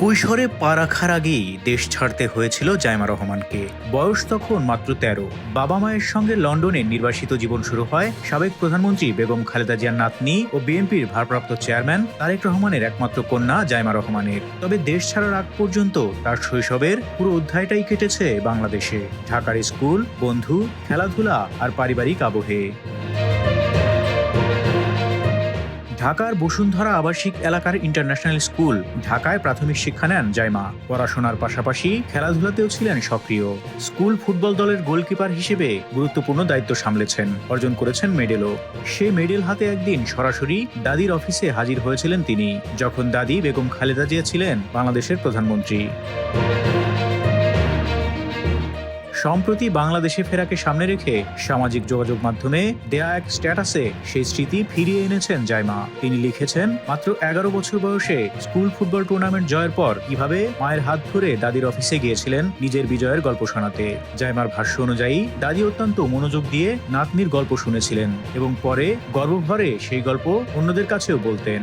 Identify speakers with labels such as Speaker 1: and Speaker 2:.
Speaker 1: কৈশোরে পা রাখার আগেই দেশ ছাড়তে হয়েছিল জাইমা রহমানকে। বয়স তখন মাত্র ১৩। বাবা মায়ের সঙ্গে লন্ডনে নির্বাসিত জীবন শুরু হয় সাবেক প্রধানমন্ত্রী বেগম খালেদা জিয়ার নাতনি ও বিএনপির ভারপ্রাপ্ত চেয়ারম্যান তারেক রহমানের একমাত্র কন্যা জাইমা রহমানের। তবে দেশ ছাড়ার আগ পর্যন্ত তার শৈশবের পুরো অধ্যায়টাই কেটেছে বাংলাদেশে, ঢাকার স্কুল, বন্ধু, খেলাধুলা আর পারিবারিক আবহে। ঢাকার বসুন্ধরা আবাসিক এলাকার ইন্টারন্যাশনাল স্কুল ঢাকায় প্রাথমিক শিক্ষা নেন জাইমা। পড়াশোনার পাশাপাশি খেলাধুলাতেও ছিলেন সক্রিয়। স্কুল ফুটবল দলের গোলকিপার হিসেবে গুরুত্বপূর্ণ দায়িত্ব সামলেছেন, অর্জন করেছেন মেডেলও। সেই মেডেল হাতে একদিন সরাসরি দাদির অফিসে হাজির হয়েছিলেন তিনি, যখন দাদি বেগম খালেদা জিয়া ছিলেন বাংলাদেশের প্রধানমন্ত্রী। সম্প্রতি বাংলাদেশে ফেরাকে সামনে রেখে সামাজিক যোগাযোগ মাধ্যমে দেয়া এক স্ট্যাটাসে সেই স্মৃতি ফিরিয়ে এনেছেন জাইমা। তিনি লিখেছেন, মাত্র ১১ বছর বয়সে স্কুল ফুটবল টুর্নামেন্ট জয়ের পর কিভাবে মায়ের হাত ধরে দাদির অফিসে গিয়েছিলেন নিজের বিজয়ের গল্প শোনাতে। জাইমার ভাষ্য অনুযায়ী দাদি অত্যন্ত মনোযোগ দিয়ে নাতনির গল্প শুনেছিলেন এবং পরে গর্বভরে সেই গল্প অন্যদের কাছেও বলতেন।